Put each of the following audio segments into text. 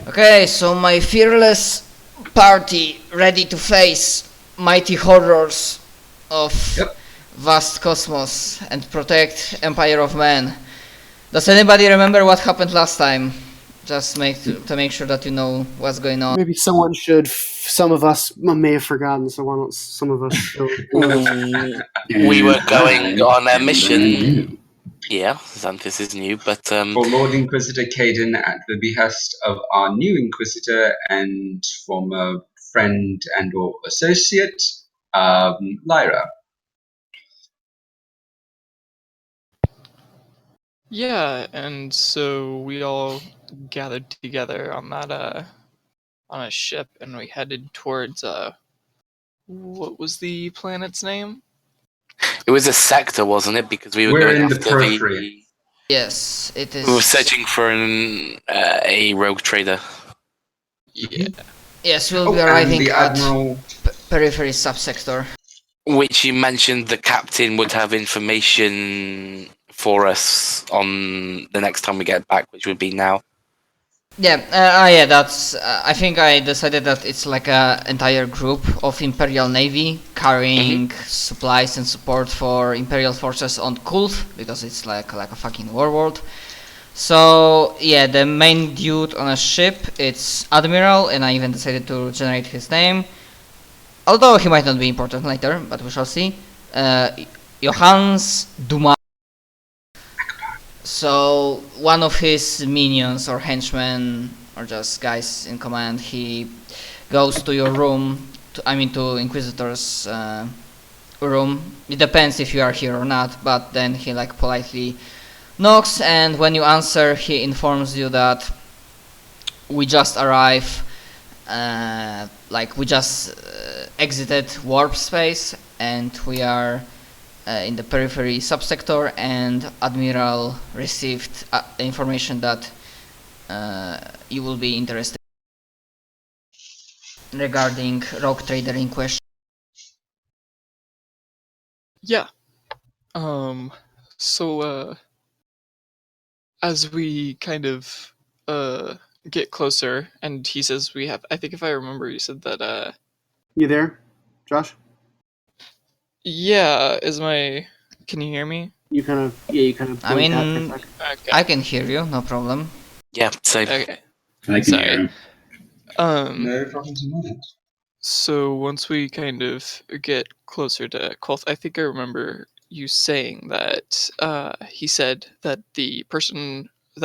Okay, so my fearless party ready to face mighty horrors of vast cosmos and protect Empire of Man. Does anybody remember what happened last time? Just to make sure that you know what's going on. Maybe someone should. Some of us may have forgotten, so why don't some of us still... We were going on a mission. Yeah, Xanthus is new, but For Lord Inquisitor Caden at the behest of our new Inquisitor and former friend and or associate, Lyra. Yeah, and so we all gathered together on that on a ship, and we headed towards what was the planet's name? it was a sector, wasn't it? Because we were We're going in the after periphery. Yes, it is. We were searching for a rogue trader. Yeah. Yes, we'll be arriving the at Admiral. periphery subsector. Which you mentioned the captain would have information for us on the next time we get back, which would be now. Yeah, yeah, that's. I think I decided that it's like a entire group of Imperial Navy carrying supplies and support for Imperial forces on Kulth, because it's like a fucking war world. So yeah, the main dude on a ship, it's Admiral, and I even decided to generate his name. Although he might not be important later, but we shall see. Johannes Duma. So one of his minions or henchmen or just guys in command, he goes to your room, to Inquisitor's room. It depends if you are here or not, but then he like politely knocks, and when you answer, he informs you that we just arrived, we just exited warp space, and we are in the periphery subsector, and Admiral received information that you will be interested regarding rogue trader in question. Yeah. So as we kind of get closer, and he says we have, I think if I remember, you said that You there, Josh? yeah, can you hear me? You kind of I mean, Okay. I can hear you, no problem. Yeah, so Okay. I can Sorry. hear him. No problems in that. So once we kind of get closer to Kolth, I think I remember you saying that he said that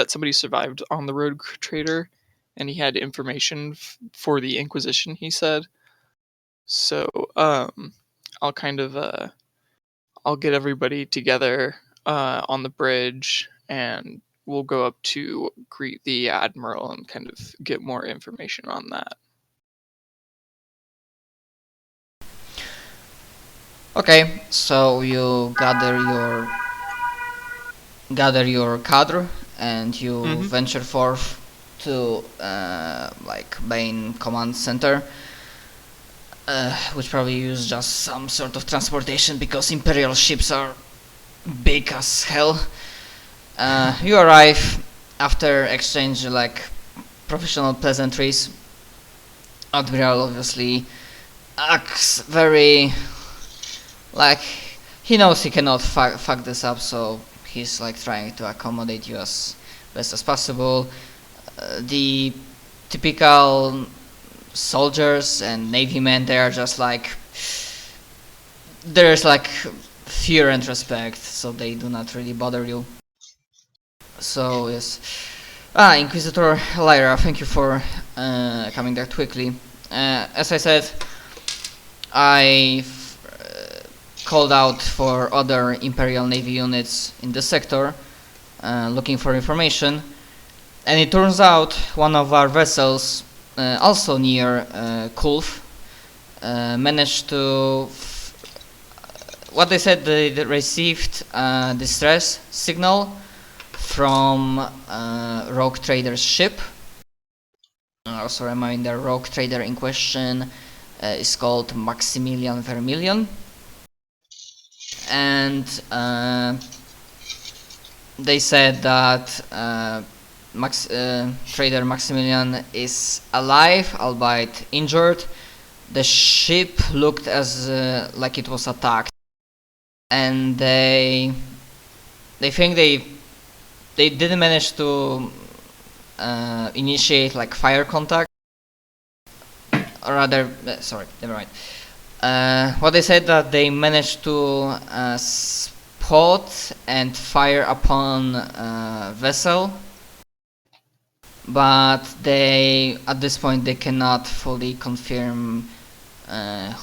somebody survived on the road trader, and he had information for the Inquisition, he said. So I'll kind of I'll get everybody together on the bridge, and we'll go up to greet the Admiral and kind of get more information on that. Okay, so you gather your cadre and you venture forth to main command center, which probably use just some sort of transportation because Imperial ships are big as hell. You arrive after exchange professional pleasantries. Admiral obviously acts very he knows he cannot fuck this up, so he's trying to accommodate you as best as possible. The typical soldiers and navy men, they are just there's fear and respect, so they do not really bother you. So yes, Inquisitor Lyra, thank you for coming that quickly. As I said, I called out for other Imperial Navy units in the sector looking for information, and it turns out one of our vessels also near Kulf managed to what they said, they received a distress signal from rogue trader's ship. Also reminder, rogue trader in question is called Maximilian Vermilion, and they said that Trader Maximilian is alive, albeit injured. The ship looked as like it was attacked, and they think they didn't manage to initiate like fire contact, or rather, sorry, never mind. What they said that they managed to spot and fire upon vessel, but they at this point they cannot fully confirm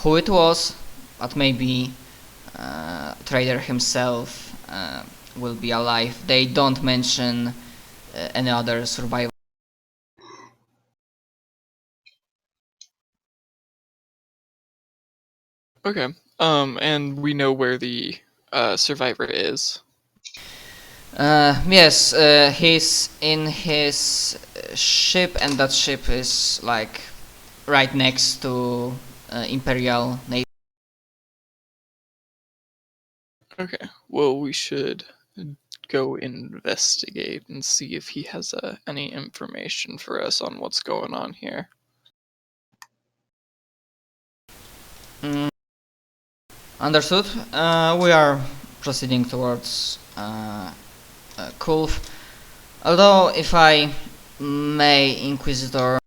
who it was, but maybe Trader himself will be alive. They don't mention any other survivor. Okay. And we know where the survivor is. Yes, he's in his ship, and that ship is like right next to Imperial Navy. Okay. Well, we should go investigate and see if he has any information for us on what's going on here. Understood. We are proceeding towards Kulf. Although, if I may, Inquisitor,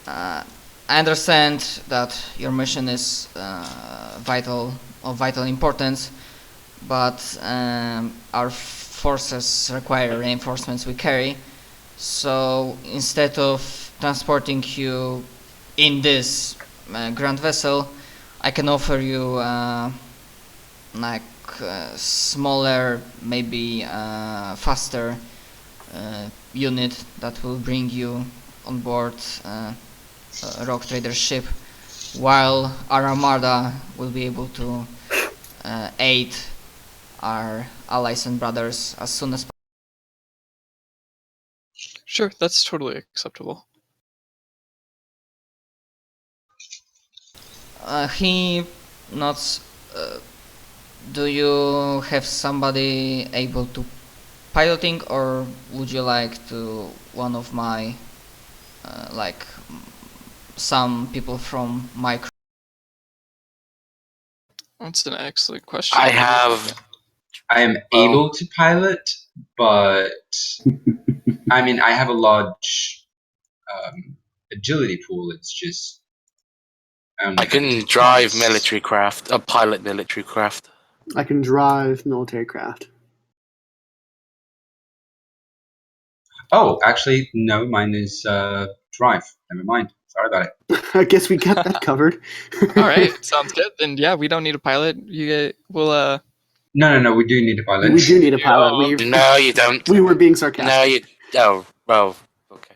I understand that your mission is of vital importance, but our forces require reinforcements we carry. So instead of transporting you in this grand vessel, I can offer you like smaller, maybe faster unit that will bring you on board a Rogue Trader ship, while our Armada will be able to aid our allies and brothers as soon as possible. Sure, that's totally acceptable. He nods. Do you have somebody able to piloting, or would you like to one of my like some people from my crew? That's an excellent question. I am able to pilot, but I mean, I have a large agility pool. It's just I can drive military craft, pilot military craft. I can drive military craft. Oh, actually, no. Mine is drive. Never mind. Sorry about it. I guess we got that covered. All right, sounds good. Then yeah, we don't need a pilot. We'll No. We do need a pilot. We do need a pilot. No, you don't. We were being sarcastic. No, you. Oh, well, okay.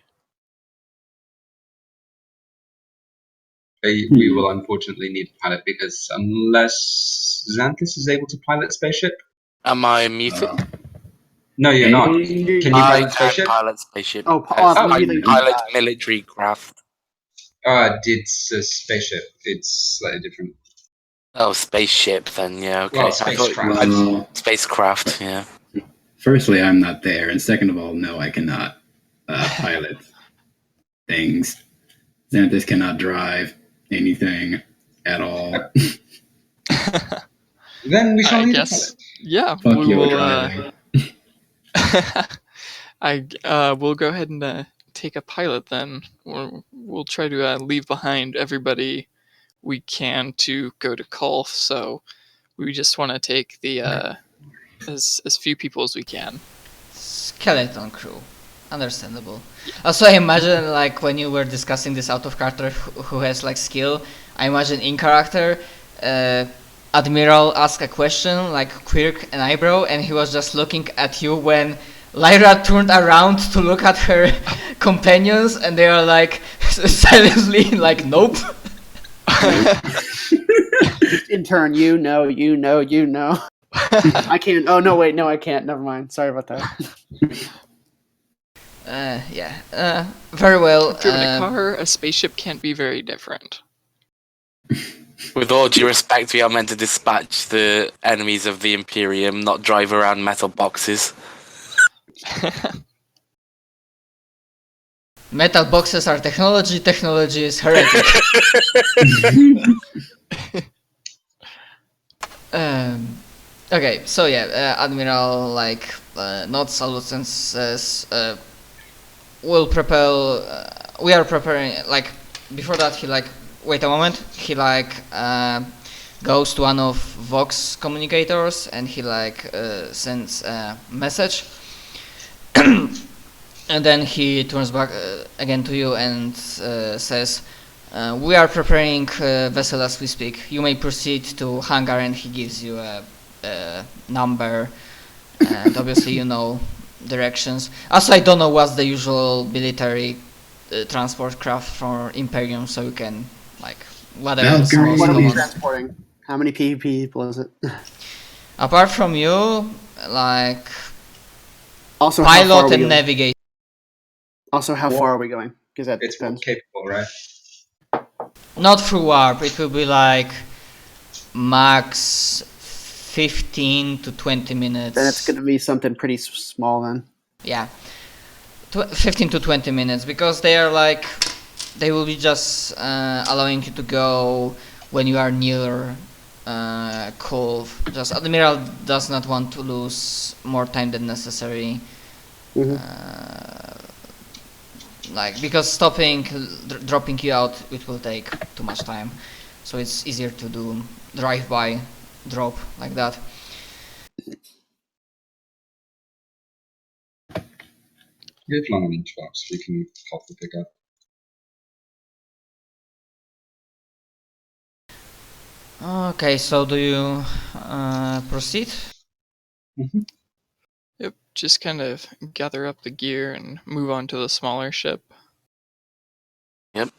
We will unfortunately need a pilot, because unless Xanthus is able to pilot spaceship. Am I muted? No, you're not. Can you pilot I spaceship? can pilot spaceship. Oh, I then pilot military craft. It's a spaceship. It's slightly different. Oh, spaceship then, yeah, okay. Well, spacecraft. Well, Spacecraft, yeah. firstly, I'm not there, and second of all, no, I cannot pilot things. Xanthus cannot drive anything at all. Then we shall I need guess. a pilot. Yeah, Fuck we your will. driving. We'll go ahead and take a pilot then. We'll try to leave behind everybody we can to go to Kulf. So we just want to take the as few people as we can. Skeleton crew. Understandable. Also, I imagine, like, when you were discussing this out of character who has like skill, I imagine in character Admiral asked a question, like quirk an eyebrow, and he was just looking at you when Lyra turned around to look at her companions, and they are like silently like, nope. In turn, you know. I can't. Oh no, wait, no, I can't. Never mind. Sorry about that. Very well. Driven a car, a spaceship can't be very different. With all due respect, we are meant to dispatch the enemies of the Imperium, not drive around metal boxes. Metal boxes are technology. Technology is heretic. Okay, so yeah, Admiral not salutes and says, "We'll prepare. We are preparing." Before that, he wait a moment. He goes to one of Vox communicators and he sends a message. And then he turns back again to you and says, "We are preparing a vessel as we speak. You may proceed to hangar," and he gives you a number, and obviously you know directions. Also, I don't know what's the usual military transport craft for Imperium, so you can whatever. Valkyrie. What are we Yes. transporting? How many people is it? Apart from you, Also, how far are pilot we and going? navigate. Also, how far are we going? Because that It's depends. capable, right? Not through warp. It will be max 15 to 20 minutes. Then it's going to be something pretty small then. Yeah, 15 to 20 minutes, because they are they will be just allowing you to go when you are near Cove. Just Admiral does not want to lose more time than necessary. Mhm. Because stopping, dropping you out, it will take too much time. So it's easier to do drive-by drop like that. We have long range box. We can hopefully pick up. Okay, so do you proceed? Yep, just kind of gather up the gear and move on to the smaller ship. Yep.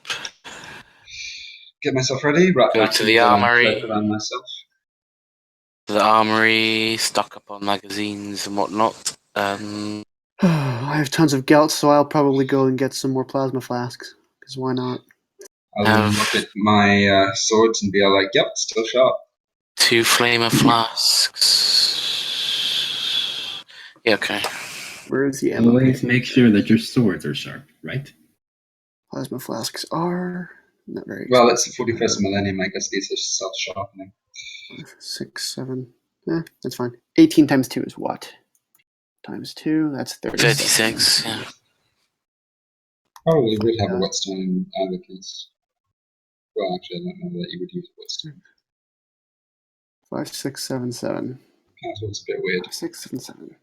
Get myself ready. Wrap Go back to in the armory. cloak around myself. The armory, stock up on magazines and whatnot. I have tons of gelt, so I'll probably go and get some more plasma flasks. Because why not? I'll look at my swords and be all like, "Yep, still sharp." 2 flamer flasks. Yeah, okay. Where's the ammo? Always make sure that your swords are sharp, right? Plasma flasks are not very Well, it's expensive. the 41st millennium. I guess these are self-sharpening. 6, 7. That's fine. 18 times 2 is what? Times 2, that's 36. 36, yeah. Probably would have a whetstone in either case. Well, actually, I don't know that you would use a whetstone. 5, 6, 7, 7. That's a bit weird. 5, 6, 7, 7.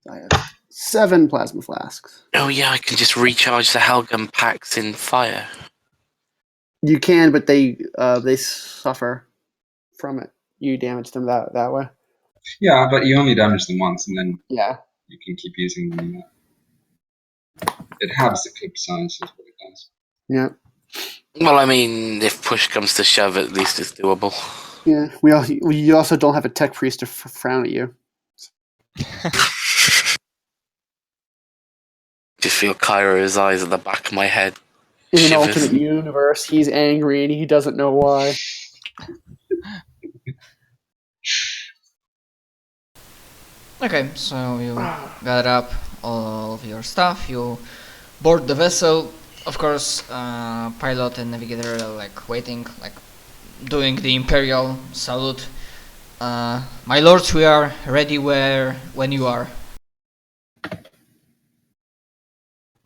I have 7 plasma flasks. Oh yeah, I can just recharge the Helgum packs in fire. You can, but they suffer from it. You damage them that way. Yeah, but you only damage them once, and then Yeah. you can keep using them. It halves the clip size, is what it does. Yeah. Well, I mean, if push comes to shove, at least it's doable. Yeah. You also don't have a tech priest to frown at you. Just feel Kyro's eyes at the back of my head. In an Shivers. alternate universe, he's angry and he doesn't know why. Okay, so you gather up all of your stuff, you board the vessel. Of course, pilot and navigator are waiting, doing the Imperial salute. My lords, we are ready when you are.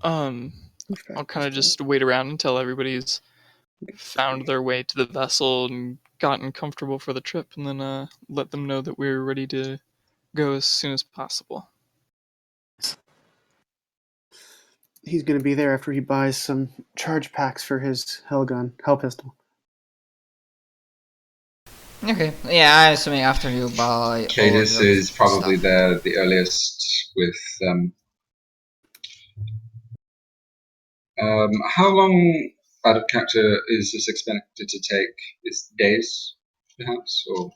I'll kind of just wait around until everybody's found their way to the vessel and gotten comfortable for the trip, and then let them know that we're ready to go as soon as possible. He's going to be there after he buys some charge packs for his hell pistol. Okay, yeah, I'm assuming after you buy. Cadis is probably the earliest with. How long out of character is this expected to take? Is days, perhaps, or?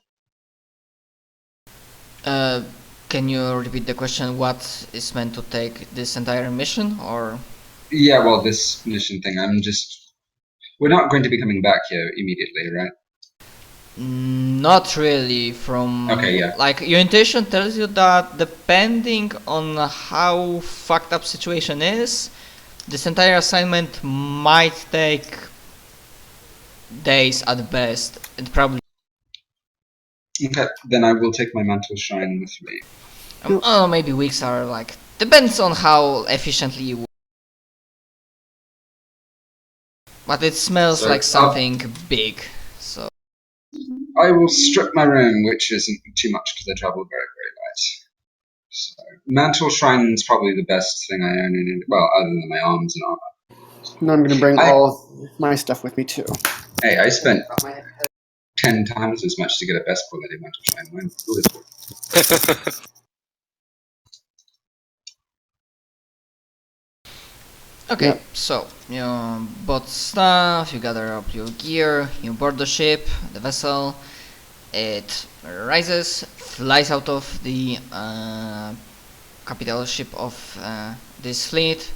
Can you repeat the question? What is meant to take this entire mission, or? Yeah, well, this mission thing. We're not going to be coming back here immediately, right? Not really. Okay, yeah. Your intuition tells you that depending on how fucked up situation is, this entire assignment might take days at best, and probably Okay, then I will take my mantle shine with me. maybe weeks are like depends on how efficiently you. But it smells So, like something big, so I will strip my room, which isn't too much because I travel very, very light. So, mantle shrine is probably the best thing I own in well, other than my arms and armor. And I'm going to bring all my stuff with me too. Hey, I spent 10 times as much to get a best quality mantle shine. Mine's beautiful. okay. Yep. So you bought stuff, you gather up your gear, you board the ship, the vessel. It rises, flies out of the capital ship of this fleet,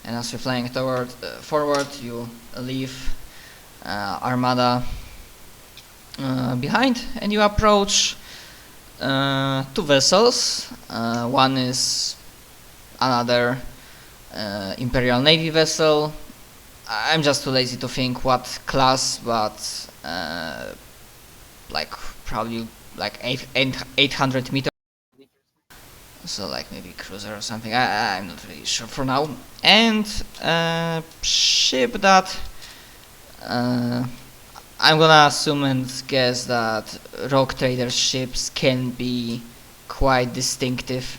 and as you're flying forward, you leave Armada behind, and you approach two vessels. One is another Imperial Navy vessel. I'm just too lazy to think what class, but like probably like 800 meters. So like maybe cruiser or something. I'm not really sure for now. And ship that I'm gonna assume and guess that rogue trader ships can be quite distinctive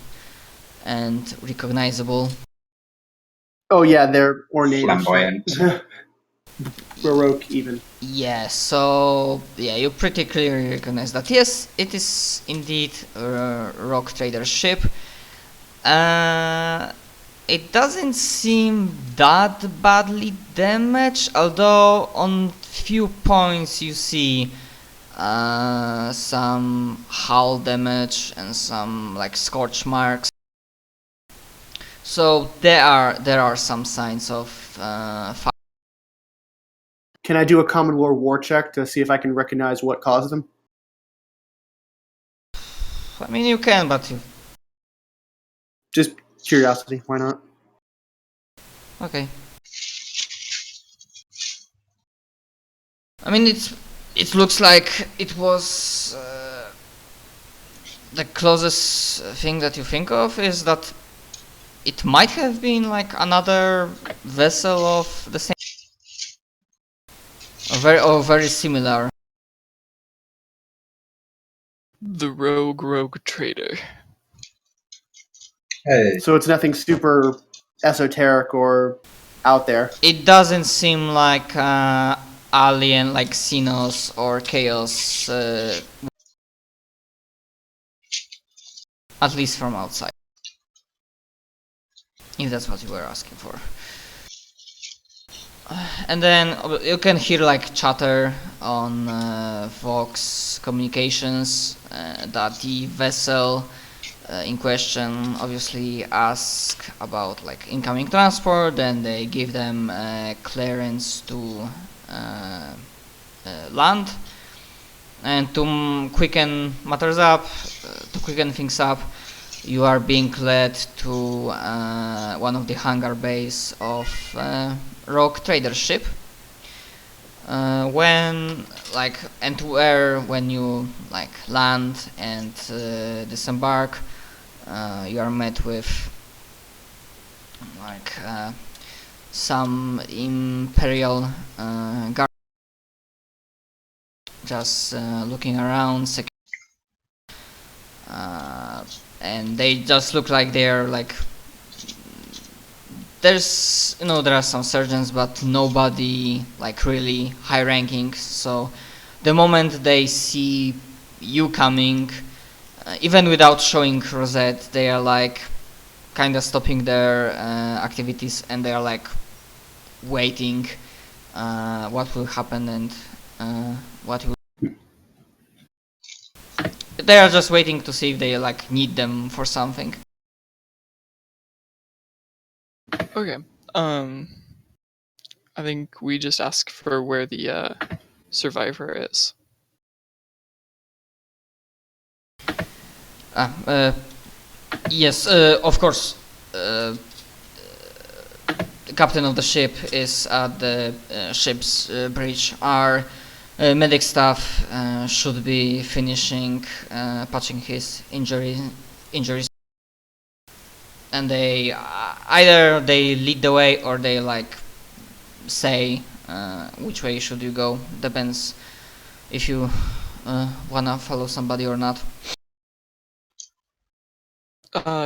and recognizable. Oh yeah, they're ornate. Flamboyant. Baroque even. Yeah, so yeah, you pretty clearly recognize that. Yes, it is indeed a rogue trader ship. It doesn't seem that badly damaged, although on few points you see some hull damage and some like scorch marks. So there are some signs of fire. Can I do a Common War check to see if I can recognize what caused them? I mean, you can, but you... Just curiosity, why not? Okay. I mean, it looks like it was the closest thing that you think of is that it might have been like another vessel of the same or very similar. The rogue trader. Hey, So it's nothing super esoteric or out there. It doesn't seem like alien like Xenos or Chaos, at least from outside. If that's what you were asking for. And then you can hear like chatter on Vox communications that the vessel in question obviously ask about like incoming transport, and they give them clearance to land. And to quicken matters up, to quicken things up, you are being led to one of the hangar bays of rogue trader ship. When you like land and disembark, you are met with like some Imperial guard just looking around, and they just look like they're like there are some surgeons, but nobody like really high ranking. So the moment they see you coming, even without showing rosette, they are like kind of stopping their activities, and they are like waiting what will happen and what will. They are just waiting to see if they like need them for something. Okay. I think we just ask for where the survivor is. Yes, of course. captain of the ship is at the ship's bridge. Our medic staff should be finishing patching his injuries, and they either they lead the way or they like say which way should you go. Depends if you wanna follow somebody or not.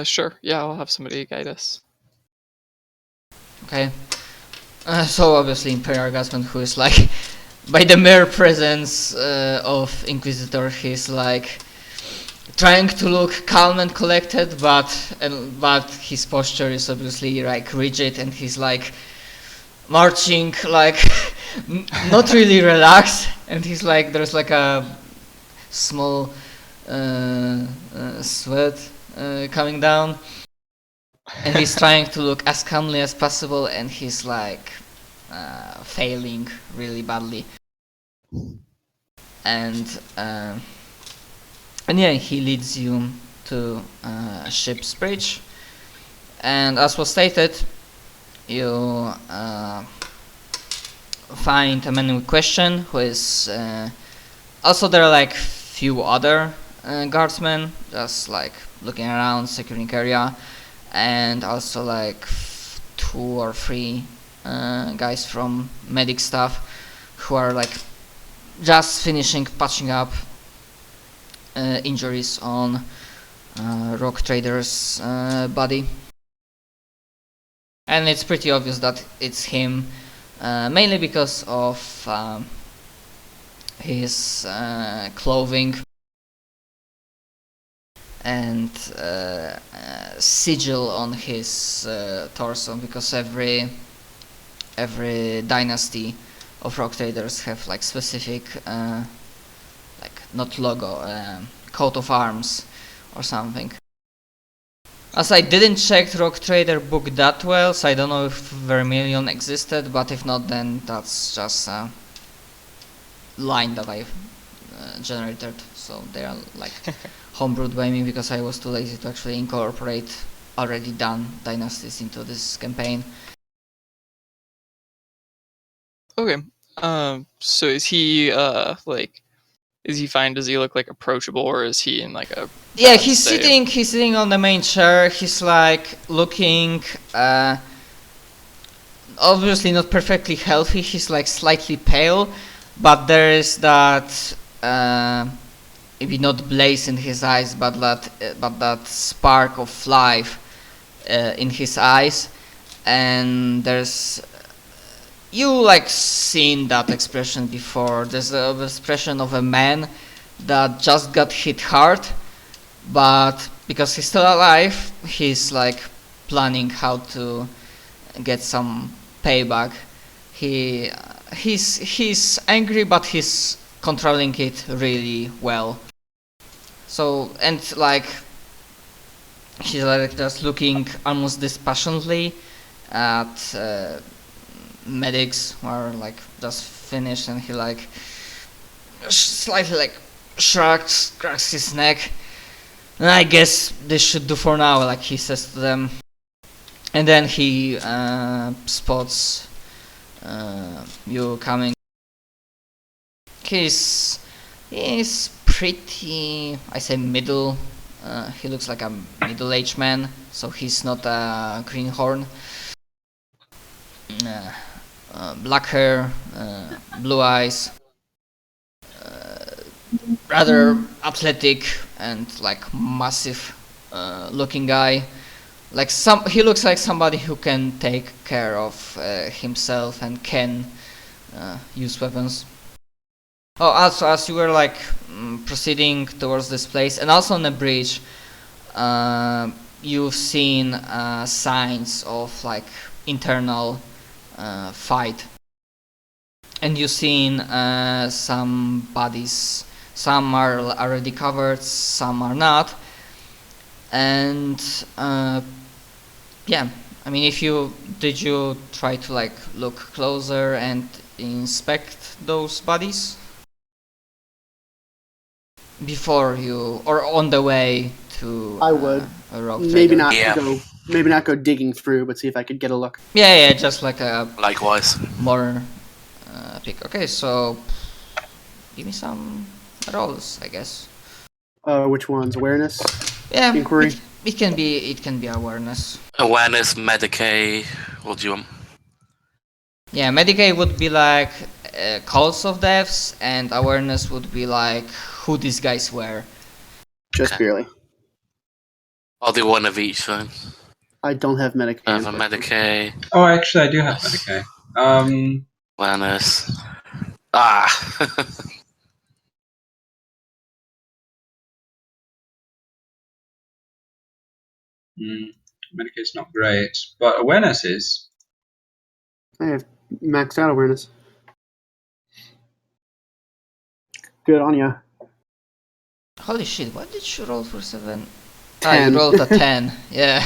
Sure. Yeah, I'll have somebody guide us. Okay. So obviously Imperial Guardsman, who is like, by the mere presence of Inquisitor, he's like trying to look calm and collected, but his posture is obviously like rigid, and he's like marching like not really relaxed, and he's like there's like a small sweat coming down, and he's trying to look as calmly as possible, and he's like failing really badly, and yeah, he leads you to ship's bridge, and as was stated, you find a man with question who is also there are like few other guardsmen just like looking around, securing area, and also like 2 or 3 guys from medic staff who are like just finishing patching up injuries on Rock Trader's body. And it's pretty obvious that it's him, mainly because of his clothing and sigil on his torso, because every dynasty of Rock Traders have like specific like not logo, coat of arms or something. As I didn't check Rock Trader book that well, so I don't know if Vermilion existed, but if not, then that's just a line that I've generated, so they are like homebrewed by me because I was too lazy to actually incorporate already done dynasties into this campaign. Okay. So is he like, is he fine? Does he look like approachable, or is he in like a Yeah, bad he's state? sitting on the main chair. He's like looking obviously not perfectly healthy. He's like slightly pale, but there is that maybe not blaze in his eyes, but that spark of life in his eyes, and there's you like seen that expression before. There's the expression of a man that just got hit hard, but because he's still alive, he's like planning how to get some payback. He's angry, but he's controlling it really well. So, and like he's like just looking almost dispassionately at medics who are like just finished, and he like slightly like cracks his neck. And I guess this should do for now, like he says to them, and then he spots you coming. He's pretty, I say middle. He looks like a middle-aged man, so he's not a greenhorn. Black hair, blue eyes, rather athletic and like massive looking guy. Like he looks like somebody who can take care of himself and can use weapons. Oh, also as you were like proceeding towards this place, and also on the bridge, you've seen signs of like internal fight, and you've seen some bodies. Some are already covered, some are not, and yeah, I mean, did you try to like look closer and inspect those bodies before you, or on the way to I would. a rock Maybe trader? not Yeah. go maybe not go digging through, but see if I could get a look. Yeah, just like a Likewise. more pick. Okay, so give me some rolls, I guess. Which ones? Awareness? Yeah, Inquiry? it can be awareness. Awareness, Medicaid. What do you want? Yeah, Medicaid would be like cause of deaths, and awareness would be like who these guys were. Just Okay. barely. I'll do one of each then. I don't have Medicaid. I have a Medicaid. Oh, actually, I do have Medicaid. Awareness. Ah. Medicaid's not great, but awareness is. I have maxed out awareness. Good on ya. Holy shit, what did you roll for 7? 10. You rolled a 10, yeah.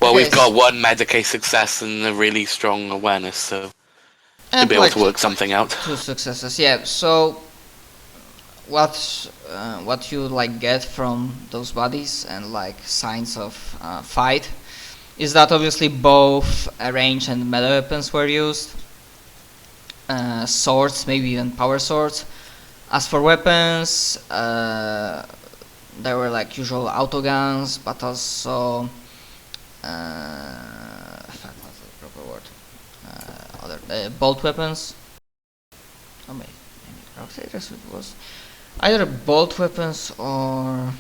Well, Okay, we've got one Medicaid success and a really strong awareness, so we'll and be able like to work something out. 2 successes, yeah. So what you like get from those bodies and like signs of fight is that obviously both range and melee weapons were used. Swords, maybe even power swords. As for weapons, there were like usual autoguns, but also what's the proper word? Other bolt weapons. Oh, maybe Crusaders it was either bolt weapons or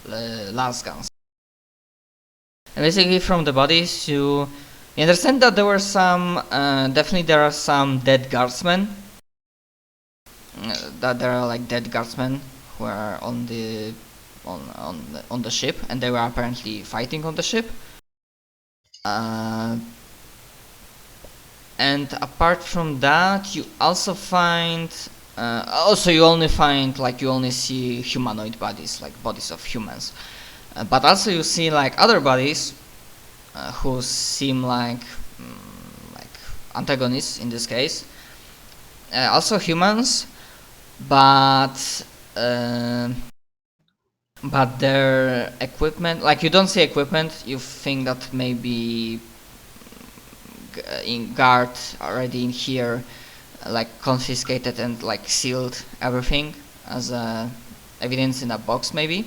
lance guns. And basically, from the bodies, you understand that there were some. Definitely, there are some dead guardsmen. That there are like dead guardsmen who are on the ship, and they were apparently fighting on the ship. And apart from that, you also find. You only find like you only see humanoid bodies, like bodies of humans. But also you see like other bodies who seem like antagonists in this case. Also humans, but their equipment, like you don't see equipment, you think that maybe in guard already in here, like confiscated and like sealed everything as evidence in a box maybe.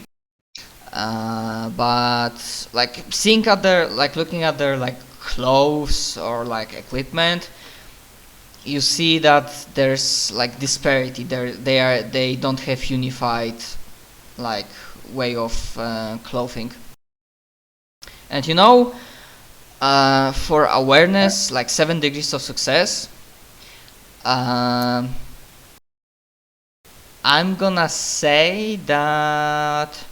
But like seeing at their, like looking at their like clothes or like equipment, you see that there's like disparity. They don't have unified like way of clothing. And you know, for awareness, like 7 degrees of success, I'm gonna say that.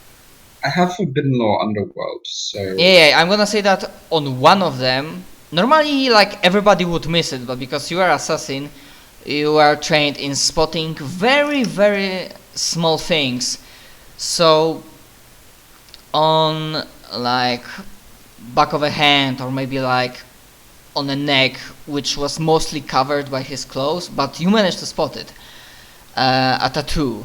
I have Forbidden Law Underworld, so. Yeah, I'm gonna say that on one of them. Normally, like everybody would miss it, but because you are assassin, you are trained in spotting very, very small things. So, on like back of a hand, or maybe like on a neck, which was mostly covered by his clothes, but you managed to spot it. A tattoo.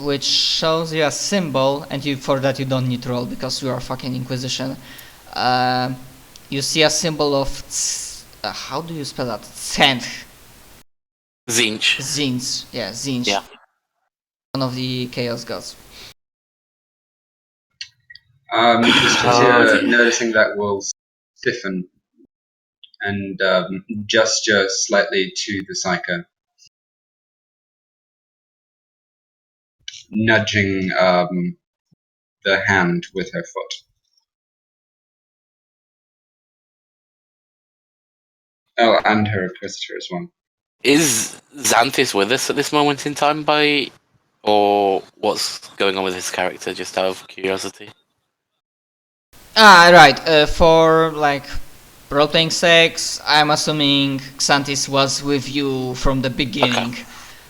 Which shows you a symbol, and for that you don't need to roll because you are fucking Inquisition. You see a symbol of how do you spell that? Tzench. Zinch. Yeah, Zinch. Yeah. One of the Chaos Gods. Just noticing that will stiffen and gesture slightly to the Psycho, nudging the hand with her foot. Oh, and her Inquisitor as well. Is Xanthus with us at this moment in time, or what's going on with his character? Just out of curiosity. Right. For like role-playing sakes, I'm assuming Xanthus was with you from the beginning,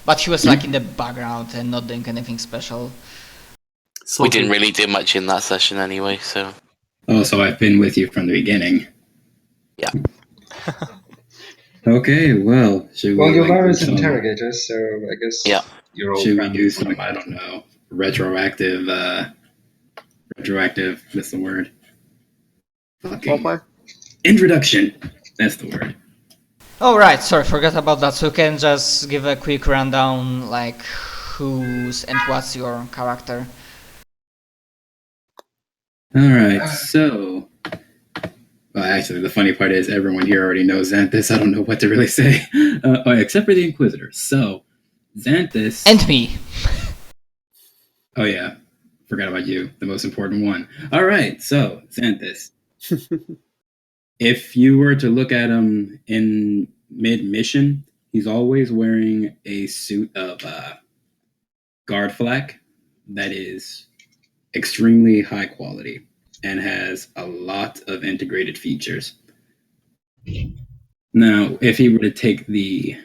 but he was like in the background and not doing anything special. We didn't really do much in that session anyway, so. Oh, so I've been with you from the beginning. Yeah. Okay, well, should we? Well, you're like, Lyra's some- interrogator, so I guess. Yeah. Your old Should we friend. do some, I don't know, retroactive, what's the word? Fucking Roleplay? introduction. That's the word. Oh right, sorry, forgot about that. So you can just give a quick rundown, like who's and what's your character. Alright, so... Well, actually, the funny part is everyone here already knows Xanthus. I don't know what to really say. Except for the Inquisitor. So, Xanthus... And me. Oh yeah, forgot about you, the most important one. Alright, so, Xanthus. If you were to look at him in mid-mission, he's always wearing a suit of guard flak that is extremely high quality and has a lot of integrated features. Now, if he were to take the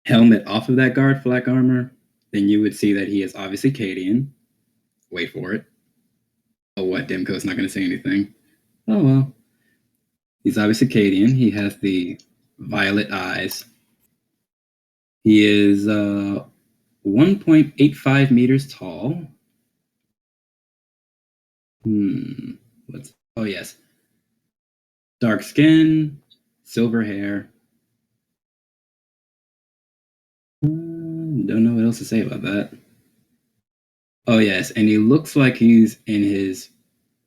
helmet off of that guard flak armor, then you would see that he is obviously Cadian. Wait for it. Oh, what? Demco's not going to say anything. Oh, well. He's obviously Cadian. He has the violet eyes. He is 1.85 meters tall. Oh, yes. Dark skin, silver hair. Don't know what else to say about that. Oh, yes. And he looks like he's in his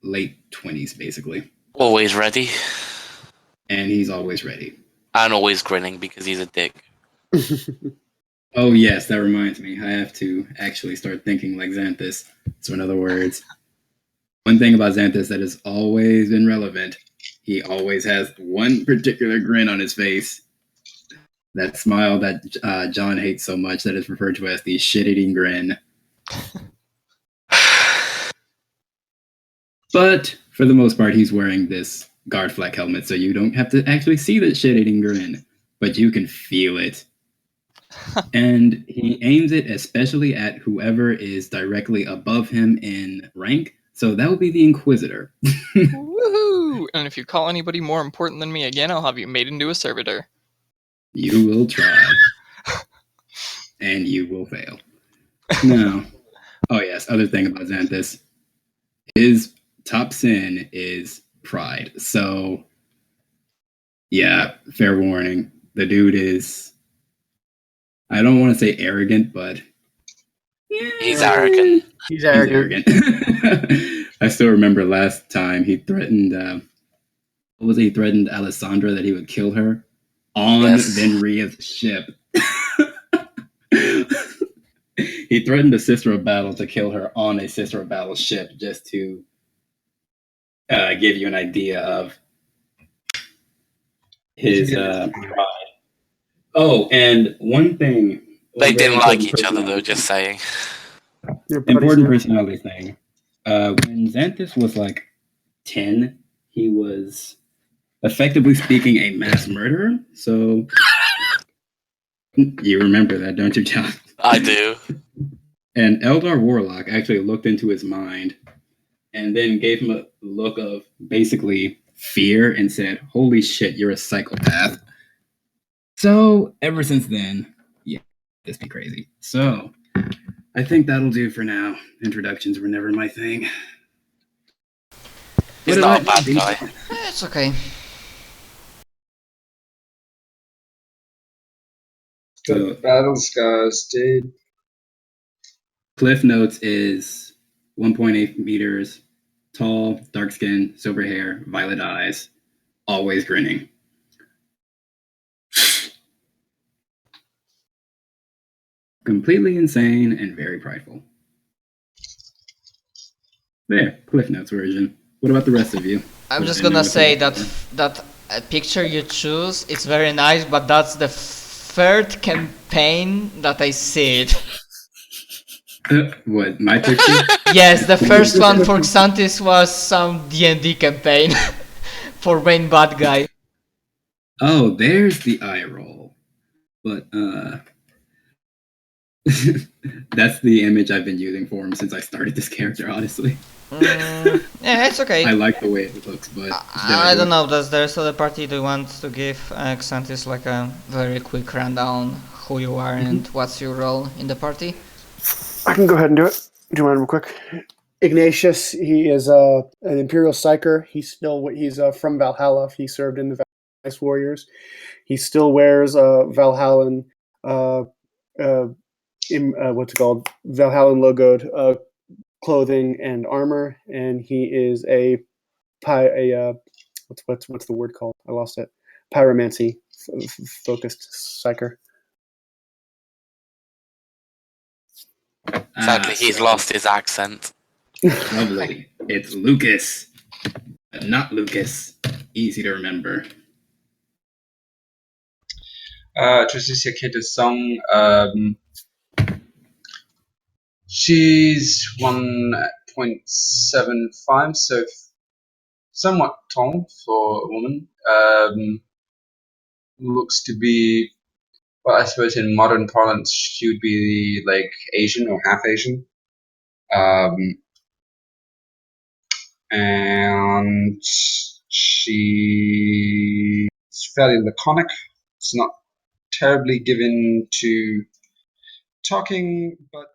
late 20s, basically. Always ready. And he's always ready. And always grinning because he's a dick. Oh, yes, that reminds me. I have to actually start thinking like Xanthus. So in other words, one thing about Xanthus that has always been relevant, he always has one particular grin on his face. That smile that John hates so much that is referred to as the shit-eating grin. But for the most part, he's wearing this guard flak helmet, so you don't have to actually see the shit-eating grin, but you can feel it. And he aims it especially at whoever is directly above him in rank, so that would be the Inquisitor. Woohoo! And if you call anybody more important than me again, I'll have you made into a servitor. You will try. And you will fail. Now, oh yes, other thing about Xanthus. His top sin is pride. So, yeah, fair warning. The dude is, I don't want to say arrogant, but... He's arrogant. He's arrogant. I still remember last time he threatened, what was it? He threatened Alessandra that he would kill her on Venria's ship. He threatened a Sister of Battle to kill her on a Sister of Battle ship just to give you an idea of his pride. Oh, and one thing... They didn't like each other, though, just saying. Important personality thing. When Xanthus was like 10, he was effectively speaking a mass murderer. So you remember that, don't you, John? I do. And Eldar Warlock actually looked into his mind and then gave him a look of basically fear and said, "Holy shit, you're a psychopath." So ever since then, yeah, this be crazy. So I think that'll do for now. Introductions were never my thing. He's not a bad guy. It's okay. So Battle scars, dude. Cliff Notes is 1.8 meters tall, dark skin, silver hair, violet eyes, always grinning. Completely insane and very prideful. There, Cliff Notes version. What about the rest of you? I'm just gonna say that picture you choose, it's very nice, but that's the third campaign that I see it. What, my picture? Yes, the first one for Xanthus was some D&D campaign for main bad guy. Oh, there's the eye roll. But, that's the image I've been using for him since I started this character, honestly. Yeah, it's okay. I like the way it looks, but... I don't know, does the rest of the party do you want to give Xanthus like a very quick rundown who you are and what's your role in the party? I can go ahead and do it. Do you mind real quick? Ignatius, he is an Imperial Psyker. He's from Valhalla. He served in the Ice Warriors. He still wears Valhallan what's it called? Valhallan logoed clothing and armor, and he is what's the word called? I lost it. Pyromancy focused psyker. Sadly, he's lost his accent. Lovely. It's Lucas, but not Lucas. Easy to remember. Tricia Kid Song. She's 1.75, so somewhat tall for a woman. Looks to be, well, I suppose in modern parlance, she would be like Asian or half Asian. And she's fairly laconic. It's not terribly given to talking, but